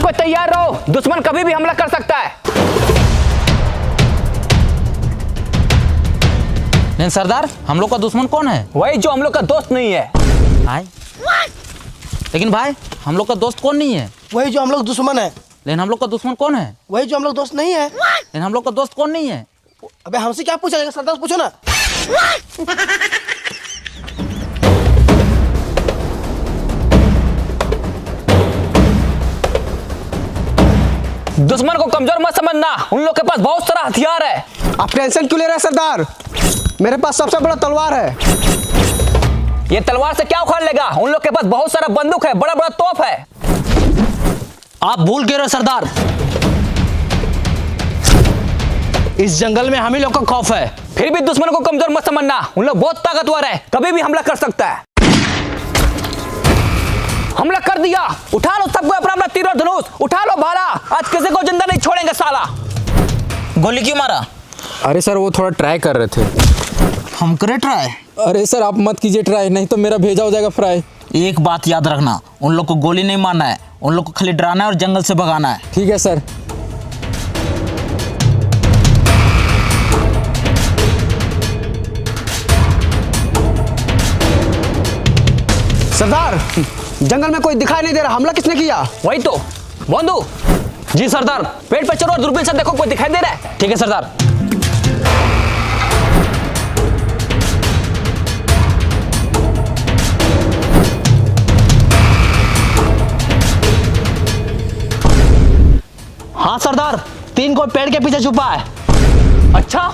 कोई तैयार रहो, दुश्मन कभी भी हमला कर सकता है। लेकिन सरदार, हम लोग का दुश्मन कौन है? वही जो हम लोग का दोस्त नहीं है। भाई, लेकिन भाई हम लोग का दोस्त कौन नहीं है? वही जो हम लोग दुश्मन है। लेकिन हम लोग का दुश्मन कौन है? वही जो हम लोग दोस्त नहीं है। लेकिन हम लोग का दोस्त कौन नहीं है? अबे हमसे क्या पूछा जाएगा, सरदार से पूछो ना। दुश्मन को कमजोर मत समझना, उन लोग के पास बहुत सारा हथियार है। आप टेंशन क्यों ले रहे हैं सरदार? मेरे पास सबसे बड़ा तलवार है। ये तलवार से क्या उखाड़ लेगा? उन लोग के पास बहुत सारा बंदूक है, बड़ा बड़ा तोप है। आप भूल गए रहे सरदार, इस जंगल में हम ही लोग का खौफ है। फिर भी दुश्मन को कमजोर मत समझना, उन लोग बहुत ताकतवर है, कभी भी हमला कर सकता है। हमला कर दिया, उठा लो सबको अपना अपना तीर और धनुष, उठा लो भाला, आज किसी को जिंदा नहीं छोड़ेंगे साला। गोली क्यों मारा? अरे सर वो थोड़ा ट्राई कर रहे थे। हम करे ट्राई? अरे सर आप मत कीजिए ट्राई, नहीं तो मेरा भेजा हो जाएगा फ्राई। एक बात याद रखना, उन लोग को गोली नहीं मारना है, उन लोग को खाली डराना है और जंगल से भगाना है। ठीक है सर। सरदार, जंगल में कोई दिखाई नहीं दे रहा, हमला किसने किया? वही तो बंधु जी। सरदार पेड़ पे चढ़ो और दूरबीन से देखो कोई दिखाई दे रहा है। ठीक है सरदार। हाँ सरदार, 3 को पेड़ के पीछे छुपा है। अच्छा,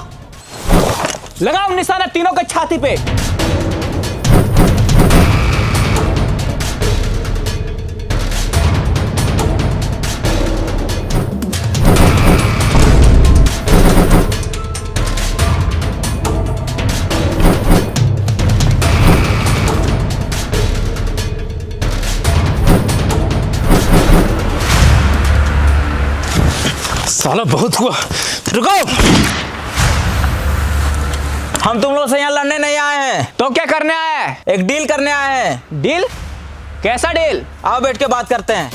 लगाओ निशाना तीनों के छाती पे। साला बहुत हुआ, रुको। हम तुम लोग से यहाँ लड़ने नहीं आए हैं। तो क्या करने आया है? एक डील करने आए हैं। डील? कैसा डील? आओ बैठ के बात करते हैं।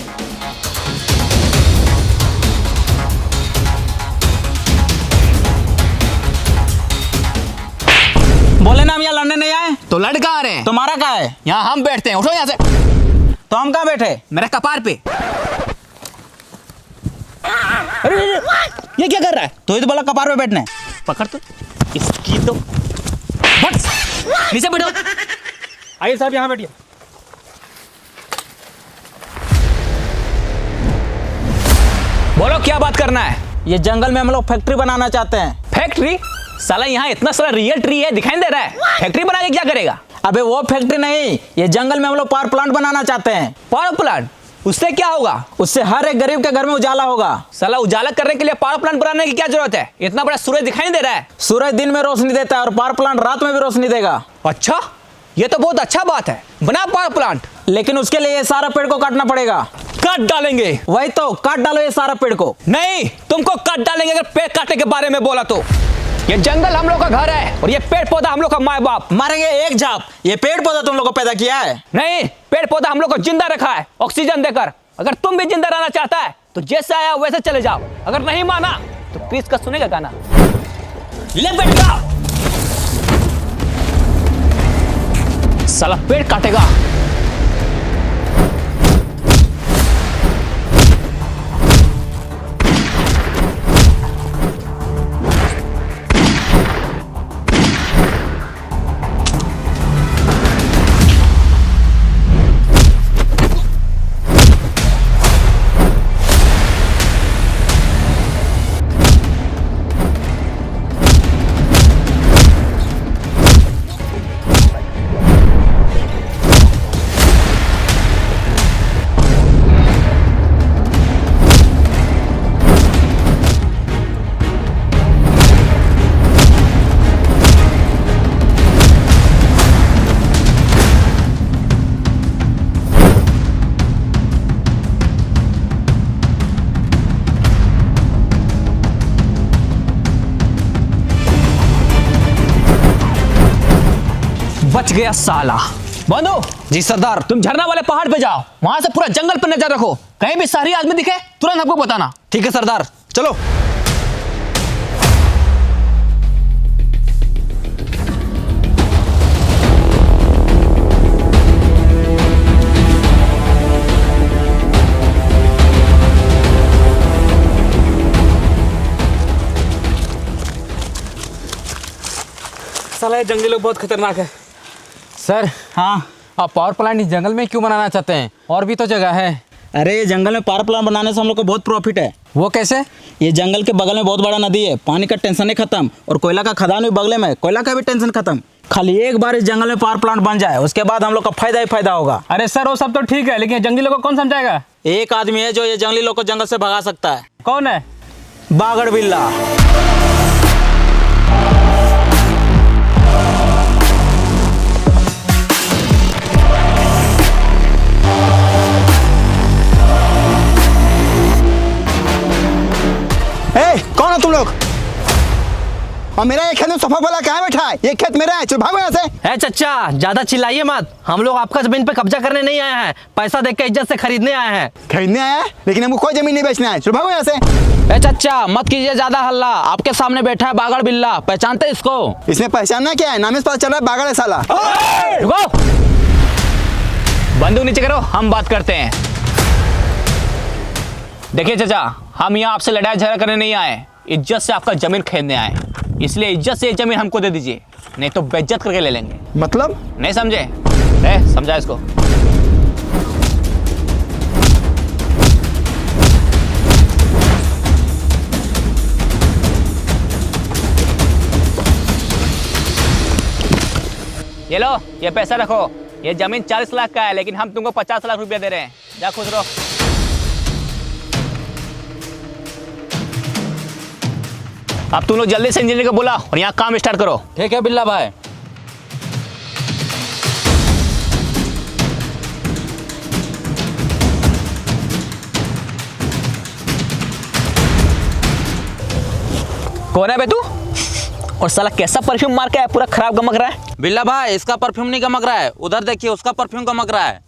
बोले ना हम यहाँ लड़ने नहीं आए। तो लड़ कहाँ रहे हैं? तुम्हारा क्या है? यहाँ हम बैठते हैं, उठो यहाँ से। तो हम कहाँ बैठे? मेरे कपार पे। अरे ये क्या कर रहा है? तो ये तो बोला कपार पे बैठना है। पकड़ तो इसकी तो बस नीचे बैठो। आइए साहब यहाँ बैठिए। बोलो क्या बात करना है? ये जंगल में हम लोग फैक्ट्री बनाना चाहते हैं। फैक्ट्री? साला यहाँ इतना सारा रियल ट्री है, दिखाई दे रहा है। फैक्ट्री बना के क्या करेगा? अबे वो फैक्ट्री नहीं, ये जंगल में हम लोग पावर प्लांट बनाना चाहते हैं। Power plant? उससे क्या होगा? उससे हर एक गरीब के घर में उजाला होगा। साला उजाला करने के लिए पावर प्लांट बनाने की क्या जरूरत है? इतना बड़ा सूरज दिखाई दे रहा है। सूरज दिन में रोशनी देता है और पावर प्लांट रात में भी रोशनी देगा। अच्छा, ये तो बहुत अच्छा बात है, बना पावर प्लांट। लेकिन उसके लिए ये सारा पेड़ को काटना पड़ेगा। काट डालेंगे? वही तो, काट डालो ये सारा पेड़ को। नहीं, तुमको काट डालेंगे अगर पेड़ काटने के बारे में बोला तो। ये जंगल हम लोग का घर है और ये पेड़ पौधा हम लोग का माँ बाप। मारेंगे एक झाप। ये पेड़ पौधा तुम लोग को पैदा किया है? नहीं, पेड़ पौधा हम लोग को जिंदा रखा है ऑक्सीजन देकर। अगर तुम भी जिंदा रहना चाहता है तो जैसे आया वैसे चले जाओ, अगर नहीं माना तो क्रिस का सुनेगा गाना। ले बेटा, साला पेड़ काटेगा। बच गया साला। बंधु जी सरदार। तुम झरना वाले पहाड़ पे जाओ, वहां से पूरा जंगल पर नजर रखो। कहीं भी शहरी आदमी दिखे तुरंत हमको बताना। ठीक है सरदार, चलो। साला ये जंगली लोग बहुत खतरनाक है। सर, हाँ, आप पावर प्लांट इस जंगल में क्यों बनाना चाहते हैं? और भी तो जगह है। अरे ये जंगल में पावर प्लांट बनाने से हम लोग को बहुत प्रॉफिट है। वो कैसे? ये जंगल के बगल में बहुत बड़ा नदी है, पानी का टेंशन ही खत्म, और कोयला का खदान भी बगल में, कोयला का भी टेंशन खत्म। खाली एक बार इस जंगल में पावर प्लांट बन जाए, उसके बाद हम लोग का फायदा ही फायदा होगा। अरे सर, वो सब तो ठीक है, लेकिन जंगली लोग को कौन समझाएगा? एक आदमी है जो ये जंगली लोग को जंगल से भगा सकता है। कौन है? बागड़ बिल्ला। कौन हो तुम लोग? और मेरा ये खेत में सोफा वाला कहाँ बैठा है? ये खेत मेरा है, चलो भागो यहाँ से। चाचा ज्यादा चिल्लाइए मत, हम लोग आपका जमीन पे कब्जा करने नहीं आए हैं, पैसा देख के इज्जत से खरीदने आए हैं। खरीदने आया है, लेकिन हमको कोई जमीन नहीं बेचना है, चलो भागो यहाँ से। चाचा मत कीजिए ज्यादा हल्ला, आपके सामने बैठा है बागड़ बिल्ला, पहचानते इसको? इसमें पहचानना क्या है? नाम से पता चल रहा है बागड़ है साला। रुको, बंदूक नीचे करो, हम बात करते हैं। देखिए चाचा, हम यहाँ आपसे लड़ाई झगड़ा करने नहीं आए, इज्जत से आपका जमीन खरीदने आए, इसलिए इज्जत से ये जमीन हमको दे दीजिए, नहीं तो बेइज्जत करके ले लेंगे। मतलब? नहीं समझे? समझा इसको। ये लो, ये पैसा रखो, ये जमीन 40 लाख का है, लेकिन हम तुमको 50 लाख रुपया दे रहे हैं, जा खुश रहो। अब तुम लोग जल्दी से इंजीनियर को बुला और यहाँ काम स्टार्ट करो। ठीक है बिल्ला भाई। कौन है बे तू? और साला कैसा परफ्यूम मार के है, पूरा खराब गमक रहा है। बिल्ला भाई, इसका परफ्यूम नहीं गमक रहा है, उधर देखिए उसका परफ्यूम गमक रहा है।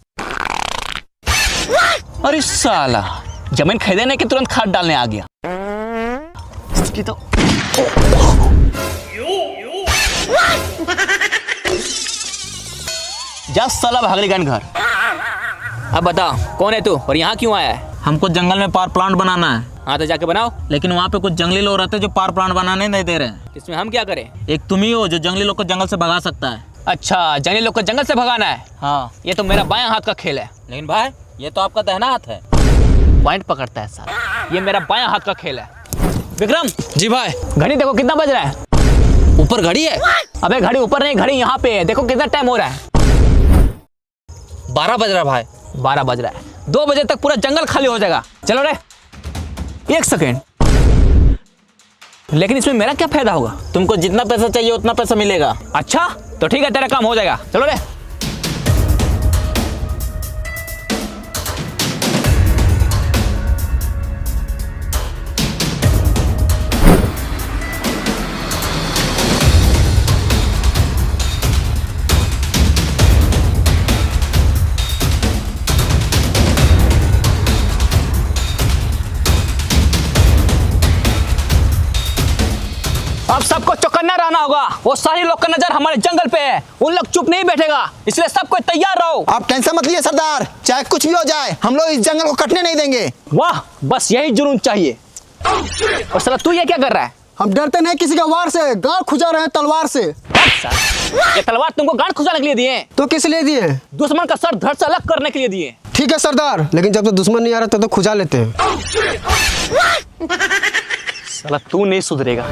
अरे साला, जमीन खरीदने के तुरंत खाद डालने आ गया। इसकी तो जा साला भागलीगंज घर। अब बता कौन है तू और यहाँ क्यों आया है? हमको जंगल में पावर प्लांट बनाना है। हाँ तो जाके बनाओ। लेकिन वहाँ पे कुछ जंगली लोग रहते हैं जो पावर प्लांट बनाने नहीं दे रहे हैं। इसमें हम क्या करें? एक तुम ही हो जो जंगली लोग को जंगल से भगा सकता है। अच्छा, जंगली लोग को जंगल से भगाना है? हाँ। ये तो मेरा बायां हाथ का खेल है। लेकिन भाई ये तो आपका दाहिना हाथ है। पॉइंट पकड़ता है साला, ये मेरा बायां हाथ का खेल है। विक्रम जी भाई। घड़ी देखो कितना बज रहा है। ऊपर घड़ी है? अबे घड़ी ऊपर नहीं, घड़ी यहाँ पे है, देखो कितना टाइम हो रहा है। 12 बज रहा भाई। 12 बज रहा है, 2 बजे तक पूरा जंगल खाली हो जाएगा। चलो रे, 1 सेकेंड। लेकिन इसमें मेरा क्या फायदा होगा? तुमको जितना पैसा चाहिए उतना पैसा मिलेगा। अच्छा तो ठीक है, तेरा काम हो जाएगा। चलो रे। अब सबको चौकन्ना रहना होगा, वो सारे लोग का नजर हमारे जंगल पे है, उन लोग चुप नहीं बैठेगा, इसलिए सबको तैयार रहो। आप टेंशन मत लीजिए सरदार, चाहे कुछ भी हो जाए हम लोग इस जंगल को कटने नहीं देंगे। वाह, बस यही जुनून चाहिए। और साला तू ये क्या कर रहा है? हम डरते नहीं किसी का वार से, गांड खुजा रहे हैं तलवार से। ये तलवार तुमको गांड खुजाने के लिए दिए हैं? तो किस लिए दिए? दुश्मन का सर धड़ से अलग करने के लिए दिए। ठीक है सरदार, लेकिन जब तक दुश्मन नहीं आ रहा तब तो खुजा लेते हैं। साला तू नहीं सुधरेगा।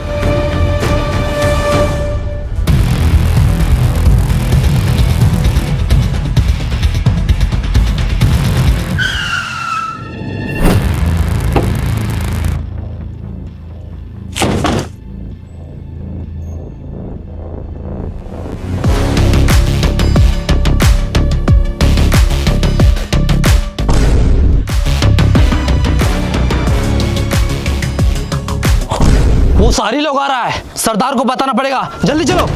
वो सारी लोग आ रहा है, सरदार को बताना पड़ेगा, जल्दी चलो।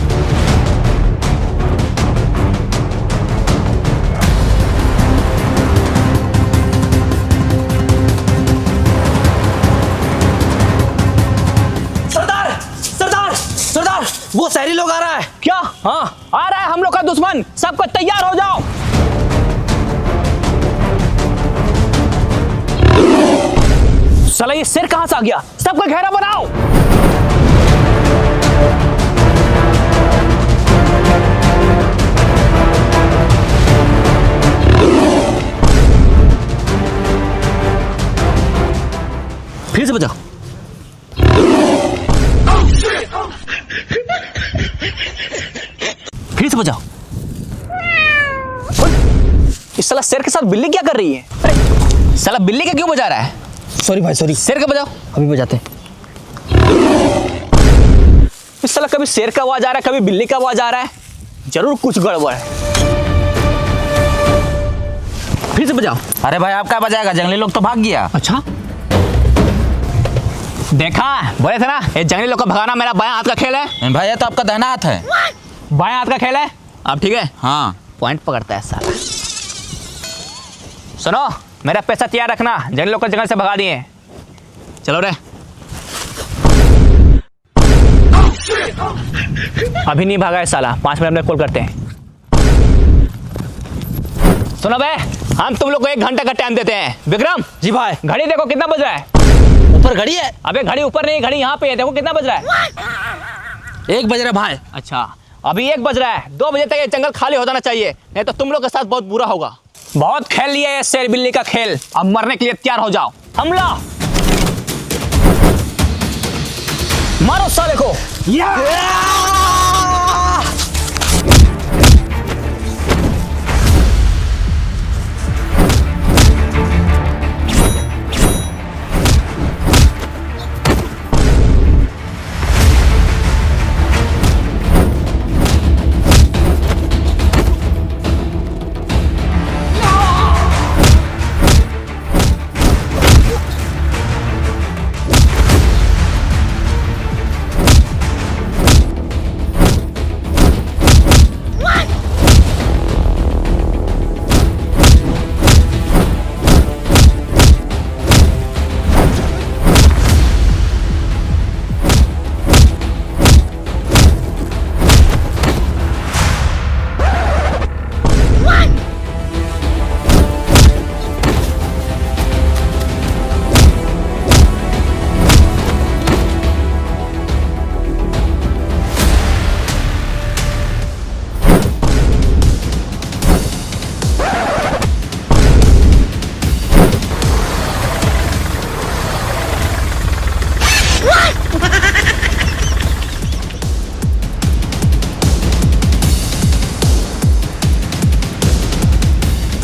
देखो दुश्मन, सबको तैयार हो जाओ। साला ये शेर कहां से आ गया? सबको घेरा बनाओ। फिर से बजाओ। फिर से बजाओ। इस साला शेर के साथ बिल्ली क्या कर रही है? अरे साला बिल्ली का क्यों बजा रहा है? सॉरी भाई सॉरी। शेर का बजाओ। अभी बजाते हैं। इस साला कभी शेर का आवाज आ रहा है, कभी बिल्ली का आवाज आ रहा है। जरूर कुछ गड़बड़ है। फिर से बजाओ। अरे भाई आप क्या बजाएगा, जंगली लोग तो भाग गया। अच्छा देखा, बोले थे ना ये जंगली लोग को भगाना मेरा बायां हाथ का खेल है। भाई ये तो आपका दाहिना हाथ है। बायां हाथ का खेल है। अब ठीक है, हाँ पॉइंट पकड़ता है साला। सुनो, मेरा पैसा तैयार रखना, जंगली लोग को जंगल से भगा दिए। चलो रे। अभी नहीं भागा है साला, 5 मिनट में कॉल करते हैं। सुनो बे, हम तुम लोग को 1 घंटे का टाइम देते हैं। विक्रम जी भाई। घड़ी देखो कितना बज रहा है। ऊपर घड़ी है। अबे घड़ी ऊपर नहीं, घड़ी यहाँ पे है, देखो कितना बज रहा है। 1 बज रहा भाई। अच्छा अभी 1 बज रहा है। 2 बजे तक ये जंगल खाली हो जाना चाहिए, नहीं तो तुम लोग के साथ बहुत बुरा होगा। बहुत खेल लिया ये शेर बिल्ली का खेल, अब मरने के लिए तैयार हो जाओ। हमला मारो साले को।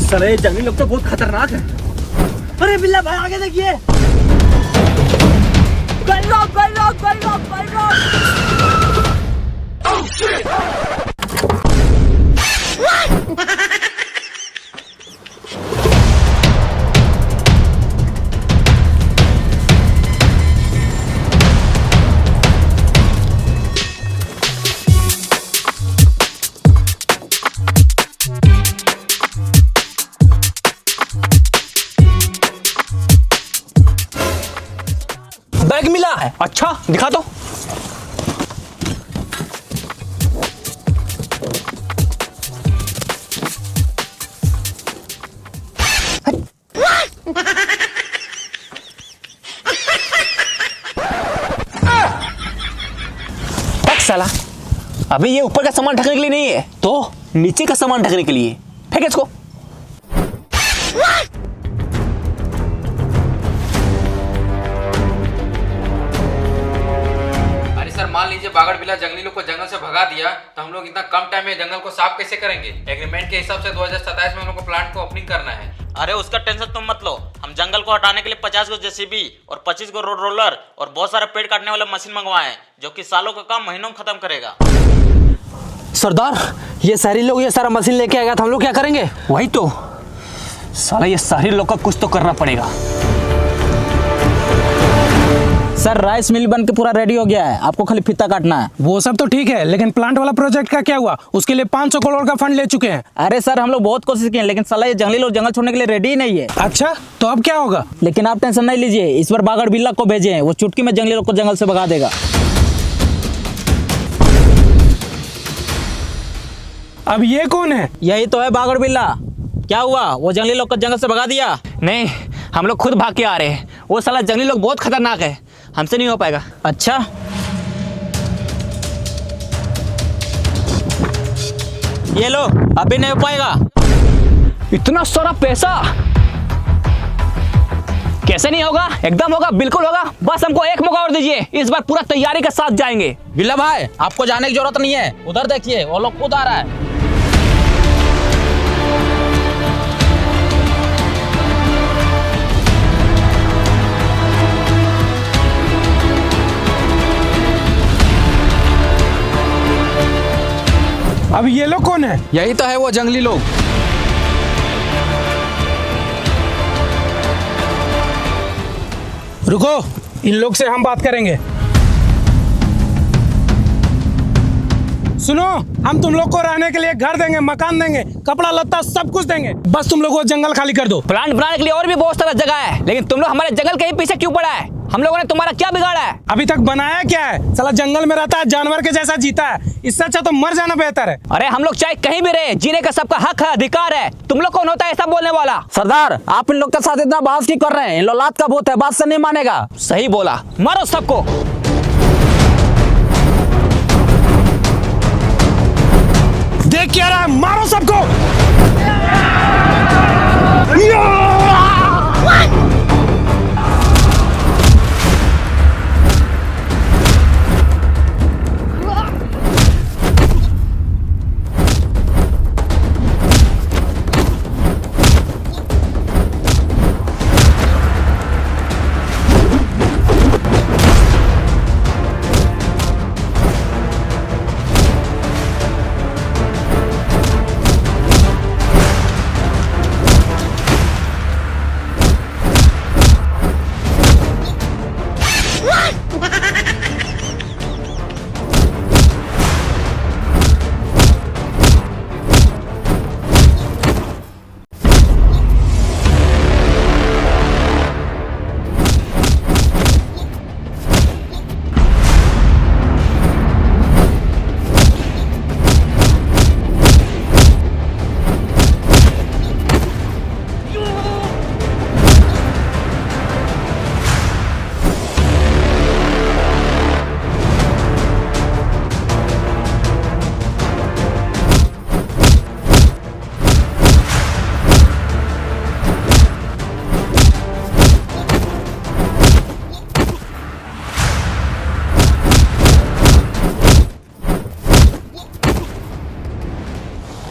साले जंगली लोग तो बहुत खतरनाक है। अरे बिल्ला भाई आगे देखिए। बैग मिला है। अच्छा दिखा दो। साला अभी ये ऊपर का सामान ढकने के लिए नहीं है, तो नीचे का सामान ढकने के लिए। फेंक इसको। अरे सर मान लीजिए बागड़ बिल्ला जंगली लोग को जंगल से भगा दिया, तो हम लोग इतना कम टाइम में जंगल को साफ कैसे करेंगे? एग्रीमेंट के हिसाब से 2027 में हम लोग को प्लांट को ओपनिंग करना है। अरे उसका टेंशन तुम मत लो, हम जंगल को हटाने के लिए 50 गो जेसीबी और 25 गो रोड रोलर और बहुत सारे पेड़ काटने वाले मशीन मंगवाए हैं, जो कि सालों का काम महीनों में खत्म करेगा। सरदार ये शहरी लोग ये सारा मशीन लेके आएगा तो हम लोग क्या करेंगे? वही तो साला, ये शहरी लोग का कुछ तो करना पड़ेगा। सर राइस मिल बन के पूरा रेडी हो गया है, आपको खाली फीता काटना है। वो सब तो ठीक है, लेकिन प्लांट वाला प्रोजेक्ट का क्या हुआ? उसके लिए 500 करोड़ का फंड ले चुके हैं। अरे सर हम लोग बहुत कोशिश किए, लेकिन साला ये जंगली लोग जंगल छोड़ने के लिए रेडी ही नहीं है। अच्छा तो अब क्या होगा? लेकिन आप टेंशन नहीं लीजिए, इस बार बागड़ बिल्ला को भेजे हैं, वो चुटकी में जंगली लोग को जंगल से भगा देगा। अब ये कौन है? यही तो है बागड़ बिल्ला। क्या हुआ, वो जंगली लोग को जंगल से भगा दिया? नहीं, हम लोग खुद भाग के आ रहे हैं। वो साला जंगली लोग बहुत खतरनाक है, हमसे नहीं हो पाएगा। अच्छा, ये लो, अभी नहीं हो पाएगा। इतना सारा पैसा कैसे नहीं होगा? एकदम होगा, बिल्कुल होगा। बस हमको एक मौका और दीजिए, इस बार पूरा तैयारी के साथ जाएंगे। बिल्ला भाई, आपको जाने की जरूरत नहीं है। उधर देखिए, वो लोग खुद आ रहा है। अब ये लोग कौन है? यही तो है वो जंगली लोग। रुको, इन लोग से हम बात करेंगे। सुनो, हम तुम लोग को रहने के लिए घर देंगे, मकान देंगे, कपड़ा लत्ता सब कुछ देंगे। बस तुम लोग वो जंगल खाली कर दो। प्लांट बनाने के लिए और भी बहुत सारा जगह है, लेकिन तुम लोग हमारे जंगल के ही पीछे क्यों पड़ा है? हम लोगों ने तुम्हारा क्या बिगाड़ा है? अभी तक बनाया क्या है? साला जंगल में रहता है, जानवर के जैसा जीता है। इससे अच्छा तो मर जाना बेहतर है। अरे हम लोग चाहे कहीं भी रहे, जीने का सबका हक है, अधिकार है। तुम लोग कौन होता है ऐसा बोलने वाला? सरदार, आप इन लोग के साथ इतना बहस क्यों कर रहे हैं? इन लोग लात का भूत है, बात से नहीं मानेगा। सही बोला, मारो सबको। देख क्या रहा है, मारो सबको।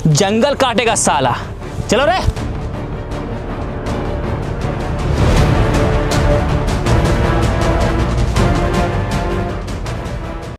जंगल काटेगा साला। चलो रे।